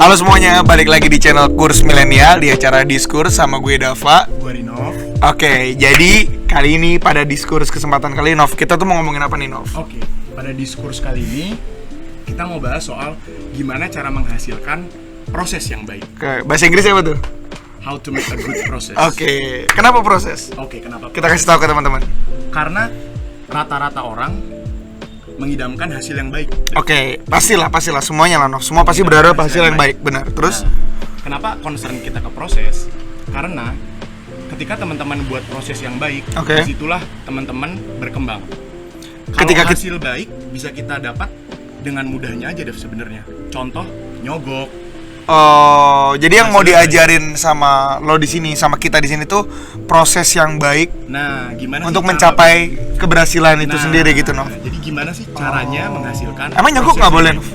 Halo semuanya, balik lagi di channel Kurs Milenial di acara Diskurs sama gue Dava. Gue Rinov. Oke, jadi kali ini pada Diskurs kesempatan kali ini, Nov, kita tuh mau ngomongin apa nih, Nov? Oke, pada Diskurs kali ini kita mau bahas soal gimana cara menghasilkan proses yang baik. Oke, bahasa Inggris apa tuh? How to make a good process. Oke, kenapa proses? Oke, kenapa? Kita kasih tahu ke teman-teman. Karena rata-rata orang mengidamkan hasil yang baik. Oke, pastilah semuanya lah, Nov. Semua pasti berharap hasil yang baik, benar. Terus, kenapa concern kita ke proses? Karena ketika teman-teman buat proses yang baik, Oke. disitulah teman-teman berkembang. Kalau Ketika hasil baik bisa kita dapat dengan mudahnya aja, Dev, sebenarnya. Contoh, nyogok. oh, jadi yang mau Hasil baik. diajarin sama lo di sini, sama kita di sini tuh proses yang baik Nah, gimana untuk sih mencapai keberhasilan itu Nah, sendiri gitu, Nov. Jadi gimana sih caranya menghasilkan? Emang nyogok proses nggak boleh, yang Nov?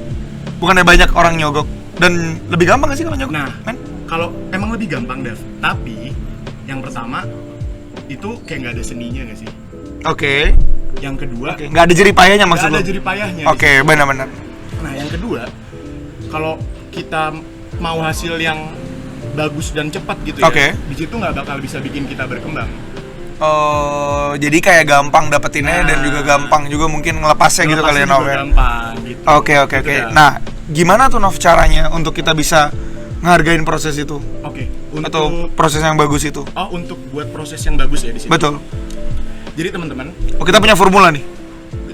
Bukannya banyak orang nyogok dan lebih gampang nggak sih kalau nyogok? Nah, Men? kalau emang lebih gampang, Dev. Tapi yang pertama itu kayak nggak ada seninya nggak sih? Oke. Yang kedua, Oke, nggak ada jeripayanya nggak maksud ada lo? jeripayahnya. Oke, benar-benar. Nah, yang kedua, kalau kita mau hasil yang bagus dan cepat gitu ya, Oke. di situ nggak bakal bisa bikin kita berkembang. Oh, jadi kayak gampang dapetinnya dan juga gampang juga mungkin ngelepasnya gitu kali ya, Ngelepasnya Nov juga ya? gampang gitu. Oke. Gitu dah. Nah, gimana tuh, Nov, caranya untuk kita bisa ngehargain proses itu? Oke, Atau untuk proses yang bagus itu? untuk buat proses yang bagus ya di sini. Betul. Jadi teman-teman, Oh, kita punya formula nih?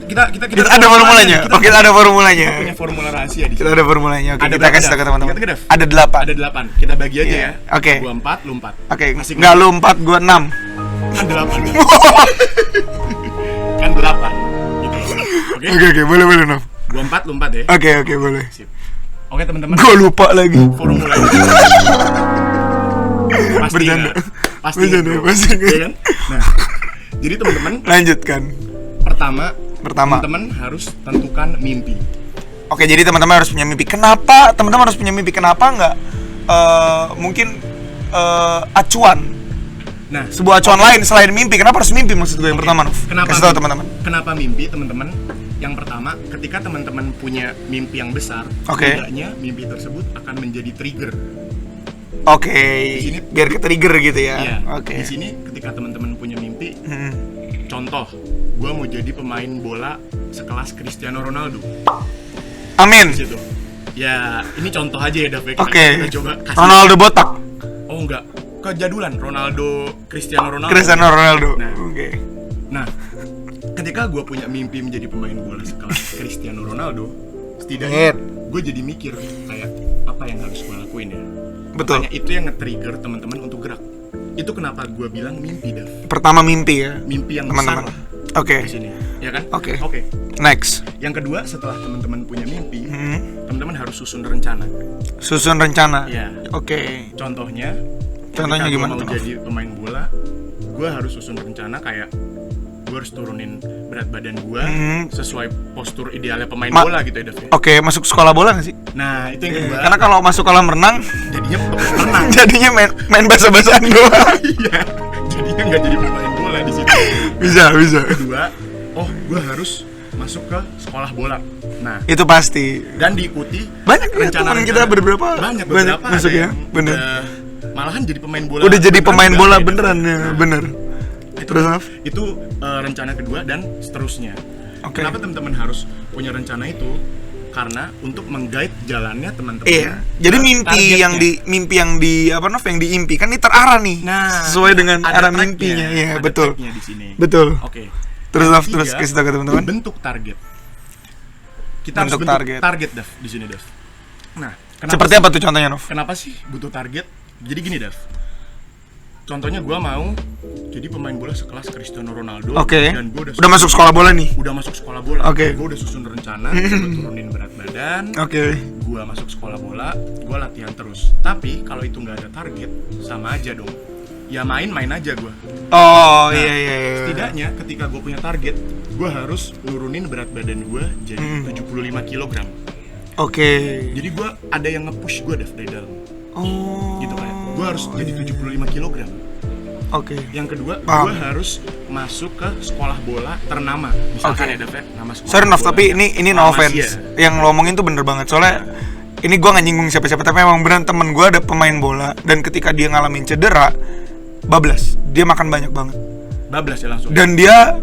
kita Kita ada formulanya? Oh, kita ada formulanya? Kita punya formula rahasia di sini. Kita ada formulanya, oke, Ada kita berapa, kasih tahu ke Dev? teman-teman. Ingat nggak, Dev? Ada 8. Ada 8. Kita bagi aja Iya, ya. oke. Gua 4, lu 4. Oke, Masih nggak lu 4, gua 6. kan 8. Kan 8. Gitu. Oke. Oke, boleh, Nov. Gua 4, lu 4 ya. Oke, boleh. Sip. Oke, teman-teman. Gue lupa lagi. Formulanya. Pasti Bercanda. nggak? Pasti Bercanda, nggak, bro? pasti nggak. Iya kan? Nah, jadi teman-teman, Lanjutkan. pertama, Pertama. teman-teman harus tentukan mimpi. Oke, jadi teman-teman harus punya mimpi. Kenapa teman-teman harus punya mimpi? Kenapa nggak mungkin acuan? Nah, Sebuah acuan lain selain mimpi. Kenapa harus mimpi maksud gue yang Oke. pertama, Nov? Kenapa Kasih tahu mimpi? teman-teman. Kenapa mimpi, teman-teman? Yang pertama, ketika teman-teman punya mimpi yang besar, Oke. setidaknya mimpi tersebut akan menjadi trigger. Oke, Di sini- biar ke trigger gitu ya. Iya. Oke. Di sini ketika teman-teman punya mimpi, Hmm. contoh, gue mau jadi pemain bola sekelas Cristiano Ronaldo. Amin. Di situ. Ya, ini contoh aja ya, Dav. Oke. Kita coba kasih. Ronaldo botak. Oh enggak, kejadulan Cristiano Ronaldo. Cristiano Ronaldo. Nah. Oke. Nah, ketika gue punya mimpi menjadi pemain bola sekelas Cristiano Ronaldo, setidaknya gue jadi mikir kayak apa yang harus gue lakuin ya. Betul. Makanya itu yang nge-trigger teman-teman untuk gerak. Itu kenapa gue bilang mimpi, Dav. Pertama mimpi ya. Mimpi yang Teman-teman. besar Oke. di sini, ya kan? Oke. Oke. Next. Yang kedua, setelah teman-teman punya mimpi, Hmm. teman-teman harus susun rencana. Susun rencana. Ya. Oke. Contohnya Contohnya ketika gimana gua tuh, mau Nov? jadi pemain bola, gue harus susun rencana kayak gue harus turunin berat badan gue sesuai postur idealnya pemain bola gitu ya, Dev. Oke, masuk sekolah bola nggak sih? Nah, itu yang kedua. Karena kalau masuk kolam renang Jadinya renang. jadinya main bahasa-bahasaan doang. Iya. Jadinya nggak jadi pemain bola di situ. Bisa. Kedua, gue harus masuk ke sekolah bola. Nah, Itu pasti. dan diikuti Banyak ya teman kita beberapa banyak masuk ada ya. yang Bener. malahan jadi pemain bola. Udah jadi pemain beneran bola gitu. beneran ya, bener. Itu, Terus, Nov? itu rencana kedua dan seterusnya. Oke. Kenapa teman-teman harus punya rencana itu? Karena untuk meng-guide jalannya teman-teman. Iya. Jadi ke mimpi targetnya. yang di apa, Nov, yang diimpi kan ini terarah nih. Nah, sesuai dengan ada arah tracknya, mimpinya. Iya, ada betul. tracknya di sini. Betul. Oke. Terus, Yang Nov, ketiga, terus kasih tahu ke teman-teman. Bentuk target. Kita Bentuk harus target. bentuk target, Dev, di sini, Dev. Nah, Seperti apa tuh contohnya, Nov? Kenapa sih butuh target? Jadi gini, Dev. Contohnya gue mau jadi pemain bola sekelas Cristiano Ronaldo. Oke. Dan gue Udah masuk sekolah bola nih. udah masuk sekolah bola. Oke. Gue udah susun rencana, gue turunin berat badan. Oke. Gue masuk sekolah bola, gue latihan terus. Tapi kalau itu nggak ada target, sama aja dong. Ya main-main aja gue. Oh, Nah, iya. Setidaknya ketika gue punya target, gue harus nurunin berat badan gue jadi 75 kg. Oke. Jadi gue ada yang nge-push gue dari dalam. Oh. Gitu kayak gue harus jadi 75 kg. Oke. Yang kedua, Paham. gue harus masuk ke sekolah bola ternama. Misalkan Oke. ya, Dev, nama sekolah Sorry, Nov, bola tapi ini no Lamasia. offense. Yang lo omongin tuh bener banget. Soalnya ini gue nggak nyinggung siapa-siapa, tapi emang beneran temen gue ada pemain bola dan ketika dia ngalamin cedera, bablas, dia makan banyak banget. Bablas ya langsung. Dan dia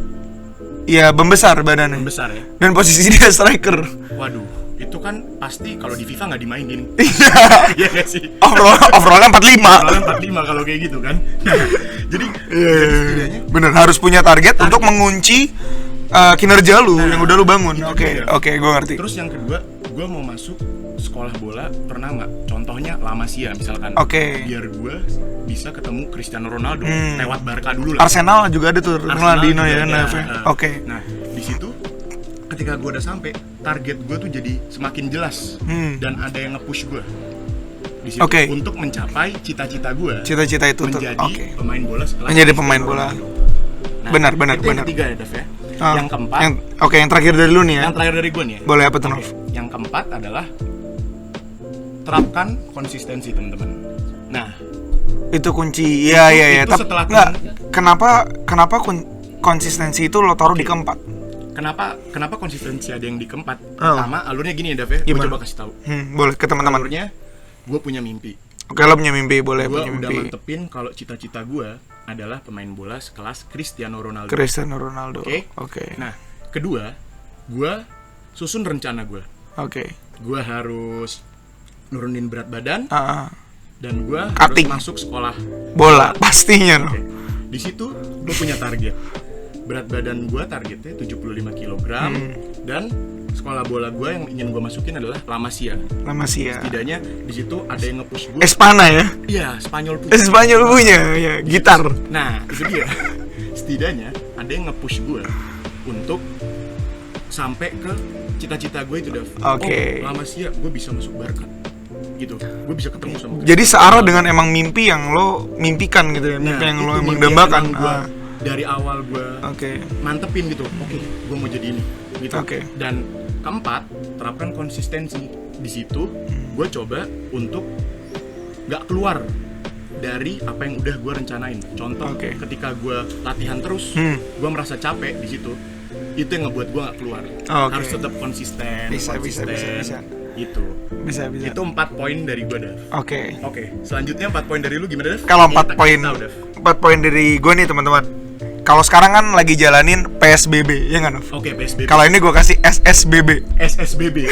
ya membesar badannya. Membesar ya. Dan posisi dia striker. Waduh, itu kan pasti kalau di FIFA nggak dimainin. Iya. Iya nggak sih? Overallnya 45. Overall 45 kalau kayak gitu kan. Jadi setidaknya bener, harus punya target untuk mengunci kinerja lu yang udah lu bangun. Oke, gue ngerti. Terus yang kedua, gue mau masuk sekolah bola pernah nggak? Contohnya La Masia misalkan. Oke. Biar gue bisa ketemu Cristiano Ronaldo lewat Barca dulu lah. Arsenal juga ada tuh Ronaldinho ya. Oke. Nah, di situ ketika gue udah sampai, target gue tuh jadi semakin jelas dan ada yang nge-push gue di situ untuk mencapai cita-cita gue. Cita-cita itu menjadi pemain bola sekelas. Menjadi pemain bola. Nah, benar. Itu yang ketiga ya, Dev ya. Yang keempat. Yang terakhir dari lu nih ya. Yang terakhir dari gue nih ya. Boleh apa tuh, Nov? Yang keempat adalah terapkan konsistensi, teman-teman. Nah, itu kunci. Iya. Tapi kenapa konsistensi itu lo taruh di keempat? Kenapa konsistensi ada yang di keempat? Pertama, alurnya gini ya, Dev ya. Gue coba kasih tahu. Boleh ke teman-teman. Alurnya, gue punya mimpi. Oke, lo punya mimpi, boleh Gue punya udah mimpi. mantepin kalau cita-cita gue adalah pemain bola sekelas Cristiano Ronaldo. Oke. Nah, kedua, gue susun rencana gue. Oke. Gue harus nurunin berat badan dan gue harus Cutting. masuk sekolah Bola, pastinya. Oke. Di situ gue punya target. Berat badan gue targetnya 75 kg dan sekolah bola gue yang ingin gue masukin adalah La Masia. Setidaknya di situ ada yang nge-push gue. Espana ya? Iya, Spanyol punya, ya, gitar. Nah, itu dia. Setidaknya ada yang nge-push gue untuk sampai ke cita-cita gue itu, Dev. Oke. La Masia, gue bisa masuk Barca. Gitu. Gue bisa ketemu sama Jadi searah dengan emang mimpi yang lo mimpikan gitu ya, mimpi yang lo emang dambakan. Dari awal gue mantepin gitu. Oke, gue mau jadi ini. Gitu. Dan keempat, terapkan konsistensi. Di situ gue coba untuk nggak keluar dari apa yang udah gue rencanain. Contoh, ketika gue latihan terus, gue merasa capek di situ. Itu yang ngebuat gue nggak keluar. Harus tetap konsisten. Bisa. Itu. Bisa. Itu 4 poin dari gue, Dev. Oke. Selanjutnya 4 poin dari lu gimana, Dev? Kalau 4 poin dari gue nih, teman-teman. Kalau sekarang kan lagi jalanin PSBB, ya nggak, Nov? Oke, PSBB. Kalau ini gue kasih SSBB. SSBB.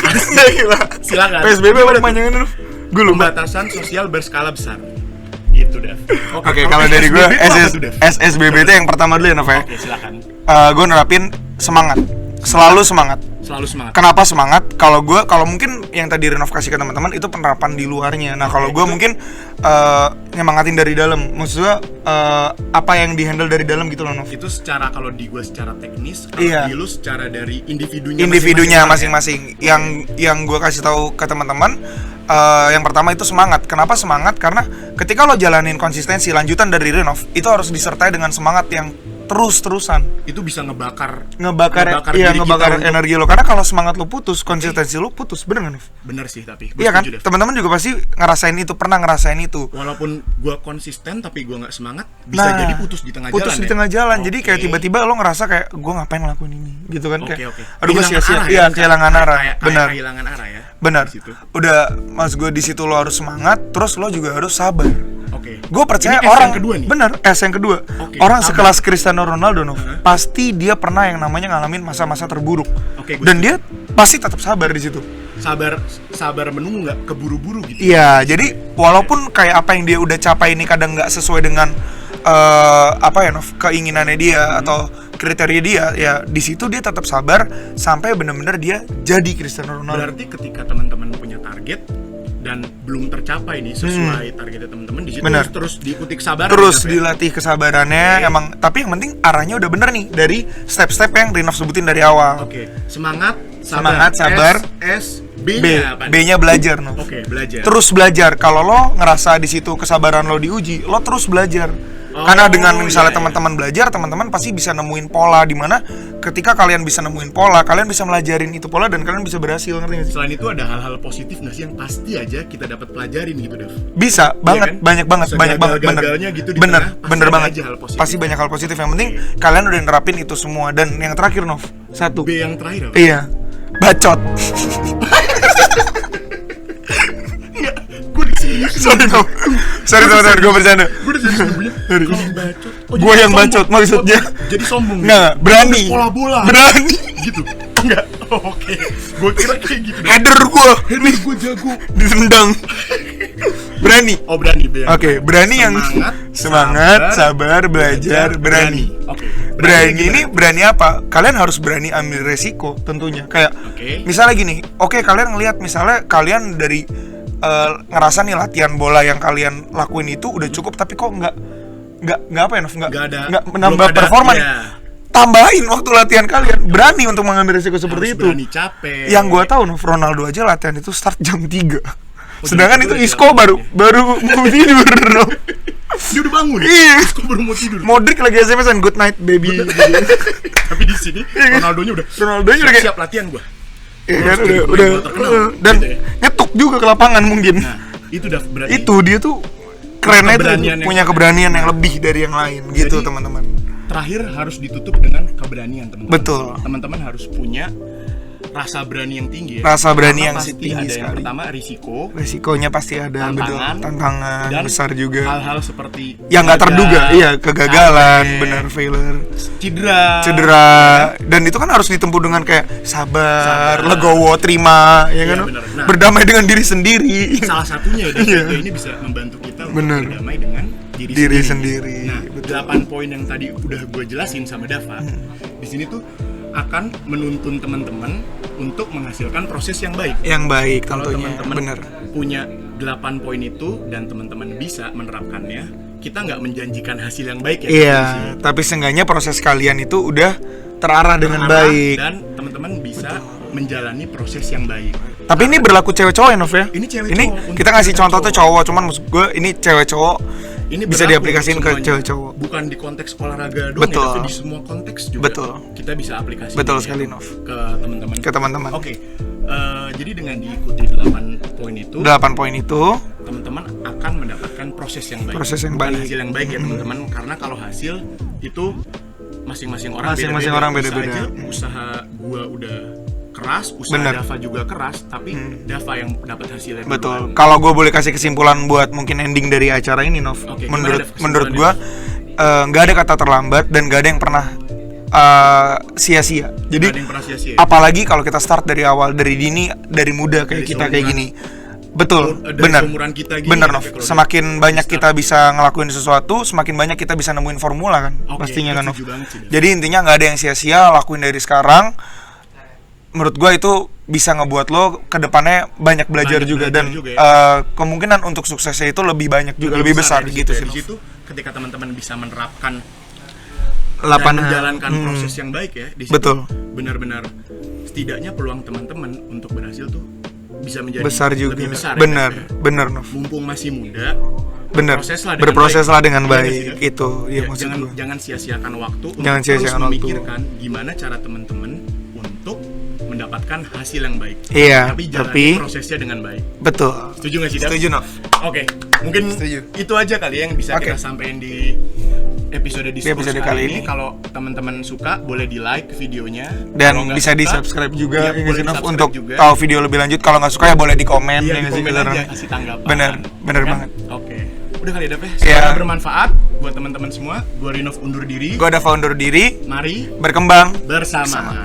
Silakan. PSBB apa panjangnya, Nov? Gue lupa. Pembatasan sosial berskala besar. Gitu, Dev. Oke, kalau dari gue SSBB itu yang pertama dulu ya, Nov ya. Oke, silakan. Gue nerapin semangat. Selalu semangat. Kenapa semangat? Kalau mungkin yang tadi Renov kasih ke teman-teman itu penerapan di luarnya. Nah, kalau gue mungkin nyemangatin dari dalam. Maksudnya apa yang dihandle dari dalam gitu loh, Nov. Itu secara kalau di gue secara teknis, kalau di lu secara dari individunya masing-masing. Yang gue kasih tahu ke teman-teman, yang pertama itu semangat. Kenapa semangat? Karena ketika lo jalanin konsistensi, lanjutan dari Renov itu harus disertai dengan semangat yang terus-terusan. Itu bisa ngebakar energi lo. Karena kalau semangat lo putus, konsistensi lo putus. Bener gak, Nov? Bener sih, tapi iya kan? Teman-teman juga pasti pernah ngerasain itu. Walaupun gue konsisten tapi gue nggak semangat, bisa jadi putus di tengah jalan. Jadi kayak tiba-tiba lo ngerasa kayak gue ngapain ngelakuin ini, gitu kan? Aduh, gue sia-sia. Iya, kehilangan arah. Benar. Kehilangan arah ya. Benar. Udah, mas gue di situ lo harus semangat, terus lo juga harus sabar. Gue percaya orang yang kedua orang sekelas Cristiano Ronaldo, pasti dia pernah yang namanya ngalamin masa-masa terburuk, dan dia pasti tetap sabar di situ. Sabar menunggu, nggak keburu-buru gitu. Iya, jadi walaupun kayak apa yang dia udah capai ini kadang nggak sesuai dengan keinginannya dia atau kriteria dia, ya di situ dia tetap sabar sampai benar-benar dia jadi Cristiano Ronaldo. Berarti ketika teman-teman punya target dan belum tercapai nih sesuai targetnya teman-teman, di situ terus diikuti kesabaran, dilatih kesabarannya. Emang, tapi yang penting arahnya udah bener nih dari step-step yang Rinov sebutin dari awal. Semangat, sabar. B-nya belajar, no. Belajar. Terus belajar. Kalau lo ngerasa di situ kesabaran lo diuji, lo terus belajar. Karena dengan misalnya teman-teman belajar, teman-teman pasti bisa nemuin pola, di mana ketika kalian bisa nemuin pola, kalian bisa melajarin itu pola dan kalian bisa berhasil, ngerti gak sih? Selain itu ada hal-hal positif nggak sih yang pasti aja kita dapat pelajarin gitu, Dev? Bisa, banget, banyak banget, gagalnya gitu di bener banget. Pasti banyak hal positif. Yang penting kalian udah nerapin itu semua. Dan yang terakhir, Nov, satu. B yang terakhir apa? Iya, bacot. Sorry teman-teman, gue bercanda. Gue udah jadi sumbunya. Kalau bacot, gue yang bacot maksudnya. Jadi sombong. Nggak, berani. Bola-bola. Berani. Gitu. Enggak. Oke. Gue kira kayak gitu. Header gue jago. ditendang. Berani. Oh, berani. Oke, berani yang semangat, sabar, belajar, berani. Oke. Berani ini berani apa? Kalian harus berani ambil resiko tentunya. Kayak misalnya gini, oke, kalian ngelihat misalnya kalian dari ngerasa nih latihan bola yang kalian lakuin itu udah cukup, tapi kok nggak apa ya, Nov? Nggak menambah performa nih. Tambahin waktu latihan kalian. Berani untuk mengambil resiko seperti itu. Berani capek. Yang gua tahu, Nov, Ronaldo aja latihan itu start jam 3. Sedangkan itu Isco baru mau tidur. Dia udah bangun. Iya. Isco baru mau tidur. Modric lagi SMS-an good night baby. Tapi di sini Ronaldonya udah kayak siap latihan gua. Iya kan udah dan gitu ya. Nyetuk juga ke lapangan mungkin. Nah, itu udah berarti. Itu dia tuh kerennya tuh punya keberanian yang lebih dari yang lain gitu, teman-teman. Terakhir harus ditutup dengan keberanian, teman-teman. Betul. Teman-teman harus punya rasa berani yang tinggi ya. Rasa berani yang pasti tinggi ada sekali. Yang pertama risikonya pasti ada, tantangan dan besar juga. Hal-hal seperti yang nggak terduga, kegagalan, benar, failure, cedera, dan itu kan harus ditempuh dengan kayak sabar, legowo, terima, ya kan? Nah, berdamai dengan diri sendiri. Salah satunya ini bisa membantu kita untuk berdamai dengan diri sendiri. Nah, 8 poin yang tadi udah gue jelasin sama Dava, di sini tuh akan menuntun teman-teman untuk menghasilkan proses yang baik. Yang baik, kalau teman-teman punya 8 poin itu dan teman-teman bisa menerapkannya, kita nggak menjanjikan hasil yang baik ya. Iya, tapi seenggaknya proses kalian itu udah terarah dengan baik dan teman-teman bisa menjalani proses yang baik. Tapi ini berlaku cewek cowok ya, Nov ya? Ini cewek ini cowok. Kita ngasih contoh tuh cowok, cuman maksud gue ini cewek cowok. Ini bisa diaplikasikan ke cewek cowok. Bukan di konteks olahraga doang, tapi di semua konteks juga. Betul. Kita bisa aplikasikan. Betul sekali, Nov. Ke teman-teman. Oke. Jadi dengan diikuti 8 poin itu, teman-teman akan mendapatkan proses yang baik. Hasil yang baik ya, teman-teman. Karena kalau hasil itu masing-masing orang beda-beda. Usaha gua udah keras, usaha Dava juga keras, tapi Dava yang dapat hasil yang betul. Kalau gue boleh kasih kesimpulan buat mungkin ending dari acara ini, Nov, menurut gue nggak ada kata terlambat dan nggak ada yang pernah sia-sia. Jadi apalagi kalau kita start dari awal, dari dini, dari muda kayak kita kayak gini. Betul, benar, Nov. Semakin banyak kita bisa ngelakuin sesuatu, semakin banyak kita bisa nemuin formula kan, pastinya kan, Nov. Jadi intinya nggak ada yang sia-sia, lakuin dari sekarang. Menurut gue itu bisa ngebuat lo kedepannya banyak belajar juga dan kemungkinan untuk suksesnya itu lebih banyak juga, lebih besar gitu sih. Di situ ketika teman-teman bisa menerapkan dan menjalankan proses yang baik ya, di situ benar-benar setidaknya peluang teman-teman untuk berhasil tuh bisa menjadi besar juga. Lebih besar. Benar, Nov. Mumpung masih muda, berproseslah dengan baik. Itu ya, jangan sia-siakan waktu untuk terus memikirkan gimana cara teman-teman untuk mendapatkan hasil yang baik. Iya, tapi prosesnya dengan baik. Betul. Setuju nggak sih, Daf? Setuju, Nov. Oke, mungkin itu aja kali yang bisa kita sampaikan di episode kali ini. Kalau teman-teman suka, boleh di like videonya dan bisa di subscribe juga Nov, untuk tahu video lebih lanjut. Kalau nggak suka ya boleh di komen. Iya, di komen aja, kasih tanggapan. Bener banget. Oke. Udah kali ya, Daf ya? Semoga bermanfaat buat teman-teman semua. Gua Rinov undur diri. Gua Dava undur diri. Mari berkembang bersama.